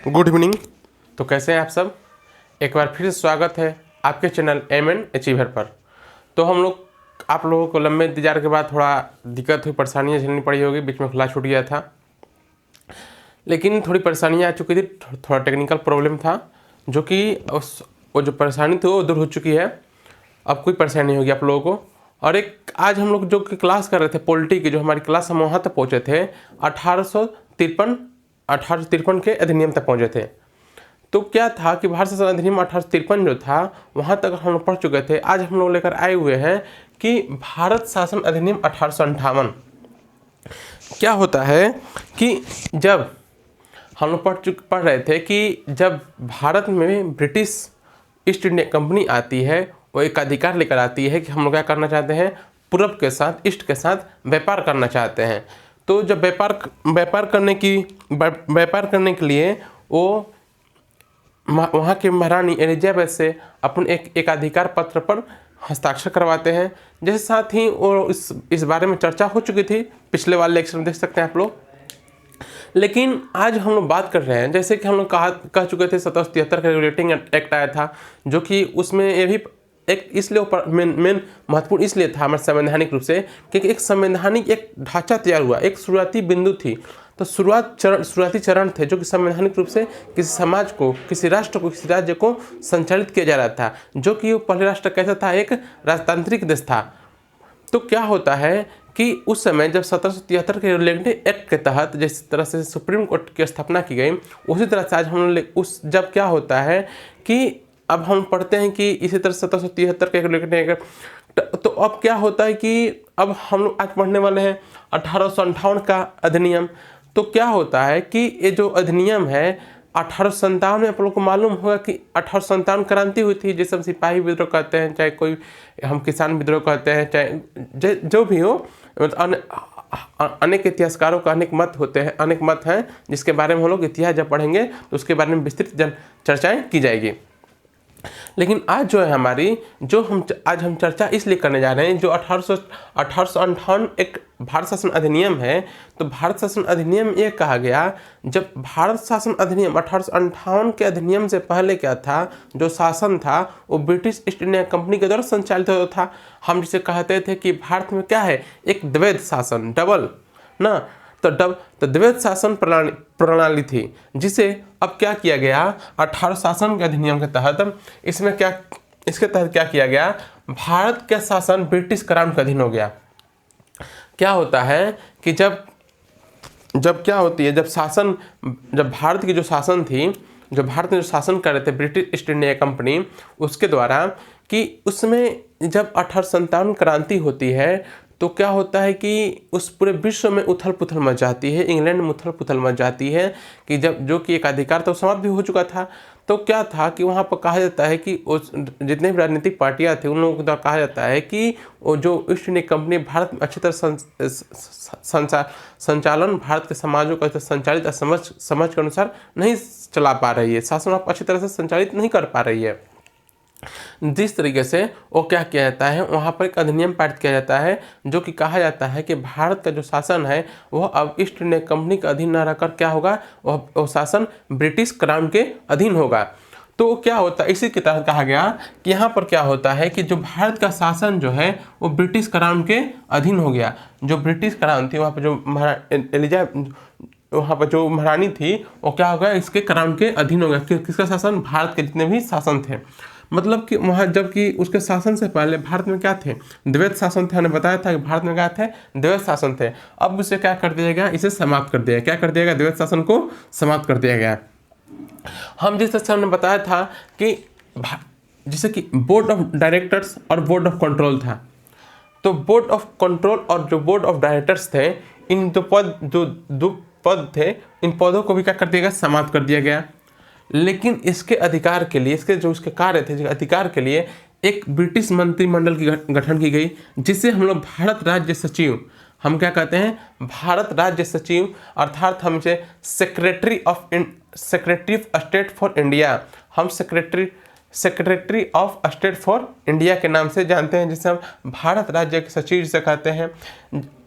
Good evening. तो कैसे हैं आप सब। एक बार फिर से स्वागत है आपके चैनल एम अचीवर पर। तो हम लोग आप लोगों को लंबे इंतजार के बाद थोड़ा दिक्कत हुई, परेशानियां झेलनी पड़ी होगी, बीच में खुला छूट गया था, लेकिन थोड़ी परेशानियां आ चुकी थी, थोड़ा टेक्निकल प्रॉब्लम था, जो कि वो जो परेशानी थी वो दूर हो चुकी है। अब कोई परेशानी नहीं होगी आप लोगों को। और एक आज हम लोग जो कि क्लास कर रहे थे पॉलिटी की, जो हमारी क्लास हम वहाँ तक पहुँचे थे 1853 के अधिनियम तक पहुँचे थे। तो क्या था कि भारत शासन अधिनियम 1853 जो था वहाँ तक हम लोग पढ़ चुके थे। आज हम लोग लेकर आए हुए हैं कि भारत शासन अधिनियम 1858। क्या होता है कि जब हम लोग पढ़ रहे थे कि जब भारत में ब्रिटिश ईस्ट इंडिया कंपनी आती है, वो एक अधिकार लेकर आती है कि हम लोग क्या करना चाहते हैं, पूरब के साथ, ईस्ट के साथ व्यापार करना चाहते हैं। तो जब व्यापार करने के लिए वो वहाँ के महारानी एलिजाबेथ से अपने एक अधिकार पत्र पर हस्ताक्षर करवाते हैं। जैसे साथ ही वो इस बारे में चर्चा हो चुकी थी, पिछले वाले लेक्चर में देख सकते हैं आप लोग। लेकिन आज हम लोग बात कर रहे हैं, जैसे कि हम लोग कह चुके थे 1773 का रेगुलेटिंग एक्ट आया था, जो कि उसमें ये भी एक इसलिए मेन महत्वपूर्ण इसलिए था हमारे संवैधानिक रूप से, क्योंकि एक संवैधानिक एक ढांचा तैयार हुआ, एक शुरुआती बिंदु थी। तो शुरुआती चरण थे जो कि संवैधानिक रूप से किसी समाज को, किसी राष्ट्र को, किसी राज्य को संचालित किया जा रहा था, जो कि वो पहले राष्ट्र कैसा था, एक राजतांत्रिक देश था। तो क्या होता है कि उस समय जब 1773 के रेगुलेटिंग एक्ट के तहत जिस तरह से सुप्रीम कोर्ट की स्थापना की गई, उसी तरह से आज हम जब क्या होता है कि अब हम पढ़ते हैं कि इसी तरह 1773 के रेगुलेटिंग एक्ट, तो अब क्या होता है कि अब हम लोग आज पढ़ने वाले हैं 1858 का अधिनियम। तो क्या होता है कि ये जो अधिनियम है 1857 में आप लोग को मालूम होगा कि 1857 क्रांति हुई थी, जिसे हम सिपाही विद्रोह कहते हैं, चाहे कोई हम किसान विद्रोह कहते हैं, चाहे जो भी हो, अनेक इतिहासकारों का अनेक मत हैं, जिसके बारे में हम लोग इतिहास जब पढ़ेंगे तो उसके बारे में विस्तृत चर्चाएं की जाएगी। लेकिन आज जो है हमारी आज हम चर्चा इसलिए करने जा रहे हैं, जो 1858 एक भारत शासन अधिनियम है। तो भारत शासन अधिनियम ये कहा गया, जब भारत शासन अधिनियम 1858 के अधिनियम से पहले क्या था, जो शासन था वो ब्रिटिश ईस्ट इंडिया कंपनी के द्वारा संचालित होता था। हम जिसे कहते थे कि भारत में क्या है, एक द्वैध शासन, डबल ना, तो द्वैध शासन प्रणाली थी, जिसे अब क्या किया गया 18 शासन के अधिनियम के तहत, इसके तहत क्या किया गया, भारत का शासन ब्रिटिश क्राउन के अधीन हो गया। क्या होता है कि जब भारत की जो शासन थी, जो भारत में जो शासन कर रहे थे ब्रिटिश ईस्ट इंडिया कंपनी, उसके द्वारा कि उसमें जब 1857 क्रांति होती है, तो क्या होता है कि उस पूरे विश्व में उथल पुथल मच जाती है, इंग्लैंड में उथल पुथल मच जाती है कि जो कि एक अधिकार तो समाप्त भी हो चुका था। तो क्या था कि वहाँ पर कहा जाता है कि जितने भी राजनीतिक पार्टियाँ थे उन लोगों को द्वारा कहा जाता है कि वो जो ईस्ट इंडिया कंपनी भारत में अच्छी तरह संचालन, भारत के समाजों का संचालित समझ के अनुसार नहीं चला पा रही है, शासन आप अच्छी तरह से संचालित नहीं कर पा रही है। जिस तरीके से वो क्या किया जाता है, वहाँ पर एक अधिनियम पारित किया जाता है, जो कि कहा जाता है कि भारत का जो शासन है वह अब ईस्ट इंडिया कंपनी के अधीन न रहकर क्या होगा, वह शासन ब्रिटिश क्राउन के अधीन होगा। तो क्या होता है, इसी के तहत कहा गया कि यहाँ पर क्या होता है कि जो भारत का शासन जो है वो ब्रिटिश क्राउन के अधीन हो गया। जो ब्रिटिश क्राउन थी, वहाँ पर वहाँ पर जो महारानी थी, वो क्या हो गया, इसके क्राउन के अधीन हो गया। किसका शासन, भारत के जितने भी शासन थे। मतलब कि वहाँ जबकि उसके शासन से पहले भारत में क्या थे, द्वैध शासन थे। हमने बताया था कि भारत में क्या थे, द्वैध शासन थे। अब उसे क्या कर दिया गया, इसे समाप्त कर दिया। क्या कर दिया गया, द्वैध शासन को समाप्त कर दिया गया। हम जिस तरह से हमने बताया था कि जैसे कि बोर्ड ऑफ डायरेक्टर्स और बोर्ड ऑफ कंट्रोल था, तो बोर्ड ऑफ कंट्रोल और जो बोर्ड ऑफ डायरेक्टर्स थे, इन दो पद थे, इन पदों को भी क्या कर दिया गया, समाप्त कर दिया गया। लेकिन इसके अधिकार के लिए, इसके कार्य थे, अधिकार के लिए एक ब्रिटिश मंत्रिमंडल की गठन की गई, जिसे हम लोग भारत राज्य सचिव, हम क्या कहते हैं, भारत राज्य सचिव, अर्थात हम इसे secretary of state for India, हम secretary of state for India के नाम से जानते हैं, जिसे हम भारत राज्य के सचिव जिसे कहते हैं।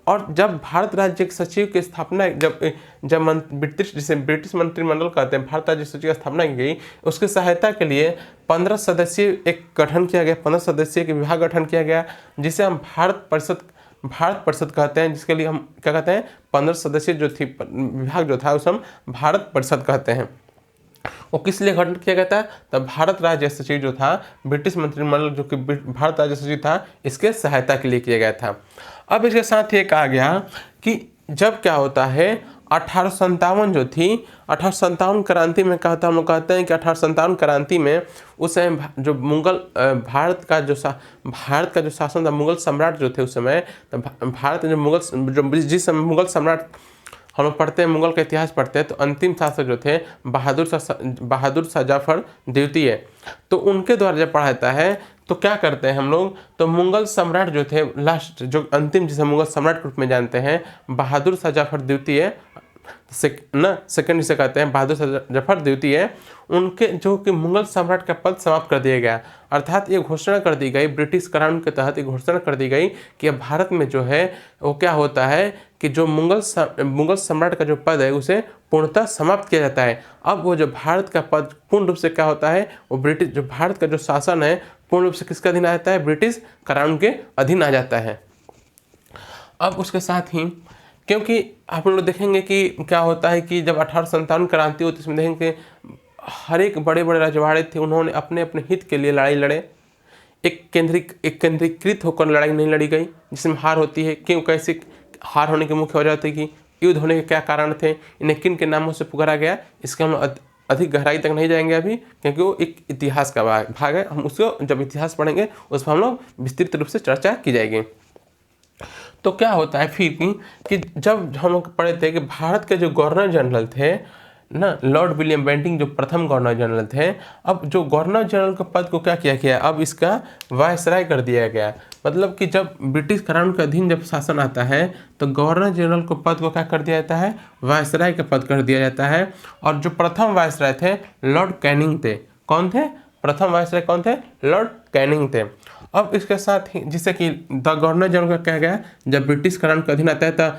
और जब भारत राज्य के सचिव की स्थापना जब ब्रिटिश मंत्रिमंडल कहते हैं, भारत राज्य सचिव की स्थापना की गई, उसकी सहायता के लिए 15 सदस्यीय एक गठन किया गया, 15 सदस्यीय के विभाग गठन किया गया, जिसे हम भारत परिषद कहते हैं, जिसके लिए हम क्या कहते हैं, 15 सदस्यीय जो थी विभाग जो था उसे हम भारत परिषद कहते हैं। वो किस लिए गठन किया गया था? तब भारत राज्य सचिव जो था, ब्रिटिश मंत्रिमंडल जो कि भारत राज्य सचिव था, इसके सहायता के लिए किया गया था। अब इसके साथ ये कहा गया कि जब क्या होता है 1857 जो थी, 1857 क्रांति में क्या होता है, हम लोग कहते हैं कि 1857 क्रांति में उस समय जो मुगल भारत का जो शासन था, मुगल सम्राट जो थे उस समय, तो भारत में जो जिस समय मुगल सम्राट हम लोग पढ़ते हैं, मुगल का इतिहास पढ़ते हैं, तो अंतिम शासक जो थे बहादुर शाह जफर द्वितीय, तो उनके द्वारा जब पढ़ा जाता है तो क्या करते हैं हम लोग, तो मुगल सम्राट जो थे लास्ट जो अंतिम जिसे मुगल सम्राट के रूप में जानते हैं, बहादुर शाह जफर द्वितीय सेकंड जिसे कहते हैं बहादुर शाह जफर द्वितीय, उनके जो कि मुगल सम्राट का पद समाप्त कर दिया गया। अर्थात ये घोषणा कर दी गई, ब्रिटिश कानून के तहत ये घोषणा कर दी गई कि अब भारत में जो है वो क्या होता है कि जो मुगल सम्राट का जो पद है उसे पूर्णतः समाप्त किया जाता है। अब वो जो भारत का पद पूर्ण रूप से क्या होता है, वो ब्रिटिश जो भारत का जो शासन है पूर्ण रूप से किसके अधीन आ जाता है, ब्रिटिश कानून के अधीन आ जाता है। अब उसके साथ ही क्योंकि आप लोग देखेंगे कि क्या होता है कि जब 1857 क्रांति होती है, इसमें देखेंगे हर एक बड़े बड़े रजवाड़े थे, उन्होंने अपने अपने हित के लिए लड़ाई लड़े। एक केंद्रीकृत होकर लड़ाई नहीं लड़ी गई जिसमें हार होती है। क्यों, कैसे हार होने की मुख्य वजह थी कि युद्ध होने के क्या कारण थे, इन्हें किन के नामों से पुकारा गया, इसके हम अधिक गहराई तक नहीं जाएंगे अभी, क्योंकि वो एक इतिहास का भाग है। हम उसको जब इतिहास पढ़ेंगे उस पर हम लोग विस्तृत रूप से चर्चा की जाएगी। तो क्या होता है फिर कि जब हम लोग पढ़े थे कि भारत के जो गवर्नर जनरल थे ना, लॉर्ड विलियम बेंटिंक जो प्रथम गवर्नर जनरल थे, अब जो गवर्नर जनरल के पद को क्या किया गया, अब इसका वायसराय कर दिया गया। मतलब कि जब ब्रिटिश कानून के अधीन जब शासन आता है तो गवर्नर जनरल को पद को क्या कर दिया जाता है, वायसराय का पद कर दिया जाता है। और जो प्रथम वायसराय थे लॉर्ड कैनिंग थे। कौन थे? प्रथम वायसराय कौन थे? लॉर्ड कैनिंग थे। अब इसके साथ ही जिसे कि द गवर्नर जनरल का कहा गया, जब ब्रिटिश कानून के अधीन आता है तो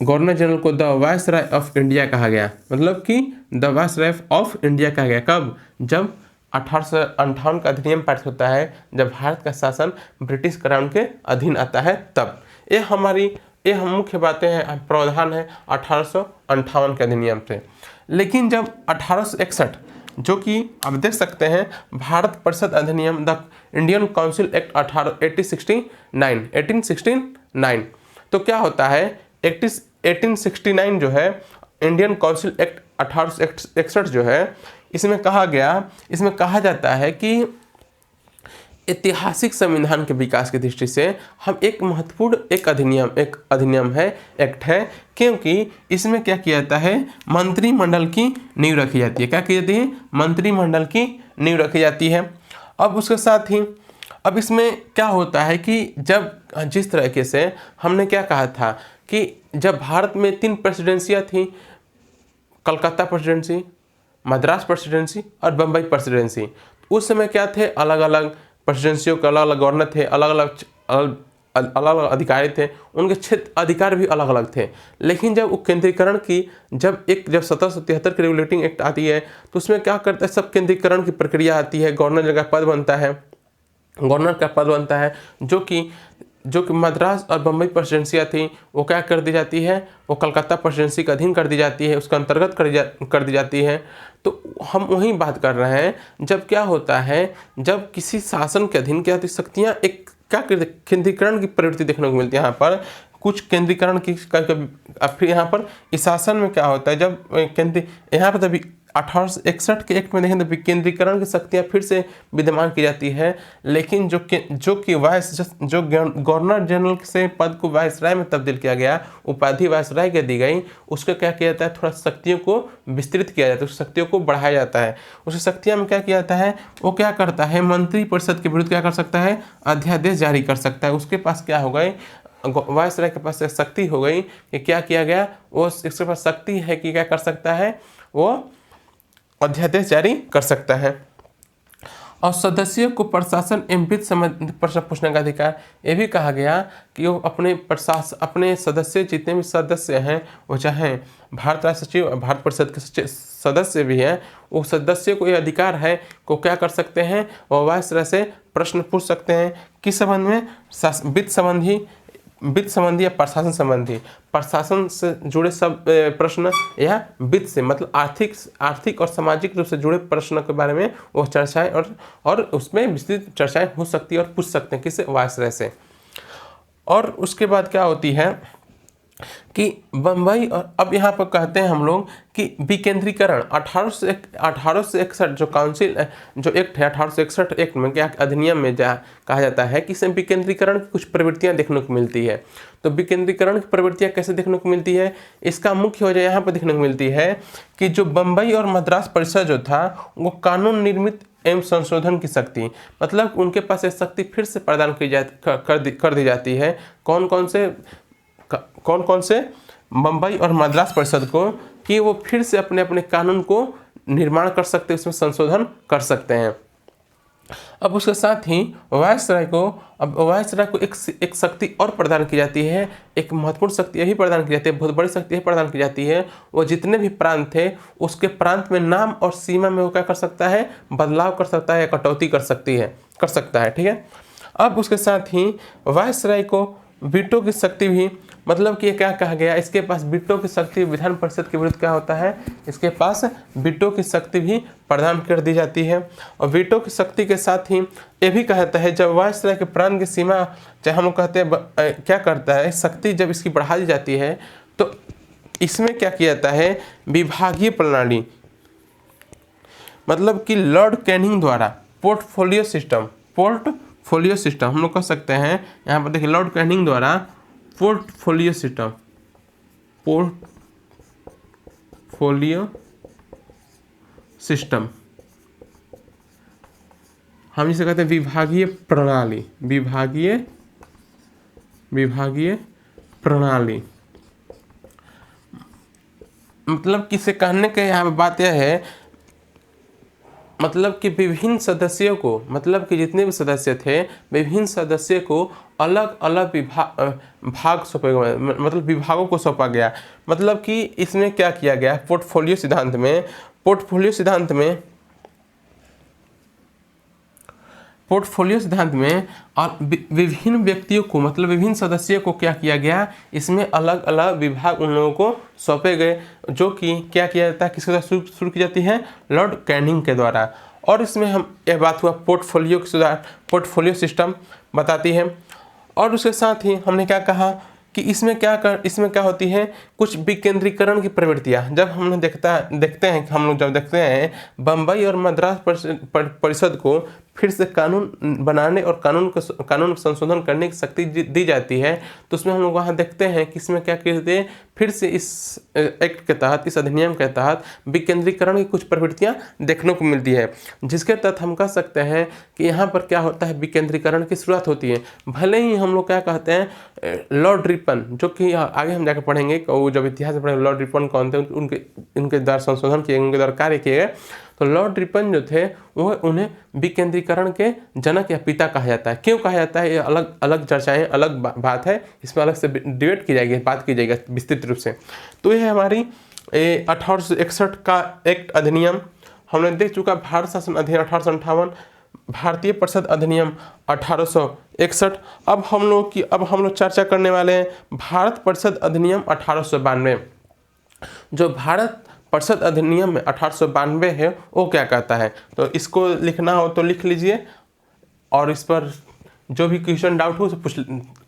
गवर्नर जनरल को द वायसराय ऑफ इंडिया कहा गया। मतलब कि द वायसराय ऑफ इंडिया कहा गया कब? जब 1858 का अधिनियम पारित होता है, जब भारत का शासन ब्रिटिश कानून के अधीन आता है तब। ये हम मुख्य बातें हैं, प्रावधान है 1858 के अधिनियम से। लेकिन जब 1861 जो कि आप देख सकते हैं भारत परिषद अधिनियम, द इंडियन काउंसिल एक्ट 1869, तो क्या होता है 1869 जो है इंडियन काउंसिल एक्ट 1861 जो है, इसमें कहा जाता है कि ऐतिहासिक संविधान के विकास की दृष्टि से हम एक महत्वपूर्ण एक अधिनियम है, एक्ट है, क्योंकि इसमें क्या किया जाता है, मंत्रिमंडल की नींव रखी जाती है। क्या की जाती है? मंत्रिमंडल की नींव रखी जाती है। अब उसके साथ ही अब इसमें क्या होता है कि जब जिस तरीके से हमने क्या कहा था कि जब भारत में 3 प्रेसिडेंसियाँ थी, कलकत्ता प्रेसिडेंसी, मद्रास प्रेसिडेंसी और बम्बई प्रेसिडेंसी, उस समय क्या थे, अलग अलग प्रेसिडेंसियों के अलग अलग गवर्नर थे, अलग अलग अधिकारी थे, उनके क्षेत्र अधिकार भी अलग अलग थे। लेकिन जब वो केंद्रीकरण की जब 1773 की रेगुलेटिंग एक्ट आती है तो उसमें क्या करता है, सब केंद्रीकरण की प्रक्रिया आती है, गवर्नर का पद बनता है जो कि मद्रास और बम्बई प्रेसिडेंसियाँ थी वो क्या कर दी जाती है, वो कलकत्ता प्रेसिडेंसी का अधीन कर दी जाती है, उसके अंतर्गत कर दी जाती है। तो हम वहीं बात कर रहे हैं, जब क्या होता है, जब किसी शासन के अधीन क्या शक्तियाँ एक क्या केंद्रीकरण की प्रवृत्ति देखने को मिलती है। यहाँ पर कुछ केंद्रीकरण की फिर यहाँ पर इस शासन में क्या होता है, जब यहाँ पर तभी 1861 के एक्ट में देखें तो विकेंद्रीकरण की शक्तियाँ फिर से विद्यमान की जाती है। लेकिन जो गवर्नर जनरल से पद को वायसराय में तब्दील किया गया, उपाधि वायसराय के दी गई, उसको क्या किया जाता है, थोड़ा शक्तियों को विस्तृत किया जाता है, उस शक्तियों को बढ़ाया जाता है। उस शक्तियों में क्या किया जाता है, वो क्या करता है, मंत्री परिषद के विरुद्ध क्या कर सकता है, अध्यादेश जारी कर सकता है। उसके पास क्या हो गई, वायसराय के पास शक्ति हो गई कि क्या किया गया, वो इसके पास शक्ति है कि क्या कर सकता है, वो अध्यादेश जारी कर सकता है। और सदस्यों को प्रशासन एवं वित्त संबंधी प्रश्न पूछने का अधिकार। ये भी कहा गया कि वो अपने सदस्य जितने भी सदस्य हैं, वो चाहे भारत राष्ट्र सचिव, भारत परिषद के सदस्य भी हैं, वो सदस्य को ये अधिकार है को क्या कर सकते हैं, वो वायसराय से प्रश्न पूछ सकते हैं। किस संबंध में? वित्त संबंधी या प्रशासन से जुड़े सब प्रश्न, या वित्त से मतलब आर्थिक और सामाजिक रूप से जुड़े प्रश्न के बारे में वो चर्चाएं और उसमें विस्तृत चर्चाएं हो सकती है और पूछ सकते हैं किससे? वायसराय से। और उसके बाद क्या होती है कि बम्बई, और अब यहाँ पर कहते हैं हम लोग कि विकेंद्रीकरण 1861 जो काउंसिल जो एक्ट है 1861 एक्ट में क्या अधिनियम में कहा जाता है कि इसमें विकेंद्रीकरण की कुछ प्रवृत्तियाँ देखने को मिलती है। तो विकेंद्रीकरण की प्रवृत्तियाँ कैसे देखने को मिलती है? इसका मुख्य वजह यहाँ पर देखने को मिलती है कि जो बम्बई और मद्रास परिषद जो था वो कानून निर्मित एवं संशोधन की शक्ति, मतलब उनके पास एक शक्ति फिर से प्रदान कर दी जाती है। कौन कौन से? बम्बई और मद्रास परिषद को, कि वो फिर से अपने अपने कानून को निर्माण कर सकते हैं, उसमें संशोधन कर सकते हैं। अब उसके साथ ही वायसराय को एक शक्ति और प्रदान की जाती है, एक महत्वपूर्ण शक्ति यही प्रदान की जाती है, बहुत बड़ी शक्ति यही प्रदान की जाती है। वो जितने भी प्रांत थे उसके प्रांत में नाम और सीमा में वो क्या कर सकता है? बदलाव कर सकता है या कटौती कर सकता है। ठीक है। अब उसके साथ ही वायसराय को वीटो की शक्ति भी, मतलब कि क्या कहा गया, इसके पास वीटो की शक्ति विधान परिषद के विरुद्ध क्या होता है, इसके पास वीटो की शक्ति भी प्रदान कर दी जाती है। और वीटो की शक्ति के साथ ही ये भी कहता है जब वायसराय के प्रांत की सीमा, चाहे हम लोग कहते हैं क्या करता है, शक्ति जब इसकी बढ़ा दी जाती है तो इसमें क्या किया जाता है? विभागीय प्रणाली, मतलब कि लॉर्ड कैनिंग द्वारा पोर्टफोलियो सिस्टम हम लोग कह सकते हैं। यहाँ पर देखिए लॉर्ड कैनिंग द्वारा पोर्टफोलियो सिस्टम हम जिसे कहते हैं विभागीय प्रणाली, मतलब किसे कहने के यहाँ पे बात यह है, मतलब कि विभिन्न सदस्यों को, मतलब कि जितने भी सदस्य थे विभिन्न सदस्य को अलग अलग भाग सौंपे गए, मतलब विभागों को सौंपा गया। मतलब कि इसमें क्या किया गया? पोर्टफोलियो सिद्धांत में और विभिन्न व्यक्तियों को, मतलब विभिन्न सदस्यों को क्या किया गया? इसमें अलग अलग विभाग उन लोगों को सौंपे गए, जो कि क्या किया जाता है, किसके द्वारा शुरू की जाती है? लॉर्ड कैनिंग के द्वारा। और इसमें यह बात हुआ पोर्टफोलियो सिस्टम बताती है। और उसके साथ ही हमने क्या कहा कि इसमें क्या होती है? कुछ विकेंद्रीकरण की प्रवृत्तियाँ। जब हम देखते हैं बम्बई और मद्रास परिषद को फिर से कानून बनाने और कानून संशोधन करने की शक्ति दी जाती है, तो उसमें हम लोग वहाँ देखते हैं कि इसमें क्या कहते हैं, फिर से इस एक्ट के तहत, इस अधिनियम के तहत विकेंद्रीकरण की कुछ प्रवृत्तियाँ देखने को मिलती है, जिसके तहत हम कह सकते हैं कि यहाँ पर क्या होता है? विकेंद्रीकरण की शुरुआत होती है। भले ही हम लोग क्या कहते हैं, लॉर्ड रिपन, जो कि आगे हम जाकर पढ़ेंगे, वो जब इतिहास में पढ़ेंगे लॉर्ड रिपन कौन थे, उनके द्वारा संशोधन किए, उनके द्वारा कार्य किए गए। तो लॉर्ड रिपन जो थे वो उन्हें विकेंद्रीकरण के जनक या पिता कहा जाता है। क्यों कहा जाता है? ये अलग अलग चर्चाएं, अलग बात है, इसमें अलग से डिबेट की जाएगी, बात की जाएगी विस्तृत रूप से। तो ये हमारी 1861 का एक्ट अधिनियम हमने देख चुका। भारत शासन अधिनियम 1858, भारतीय परिषद अधिनियम 1861। अब हम लोग चर्चा करने वाले हैं भारत परिषद अधिनियम 1892। जो भारत परिषद अधिनियम में 1892 है वो क्या कहता है, तो इसको लिखना हो तो लिख लीजिए, और इस पर जो भी क्वेश्चन डाउट हो तो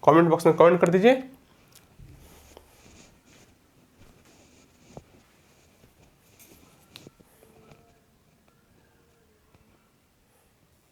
कमेंट बॉक्स में कमेंट कर दीजिए।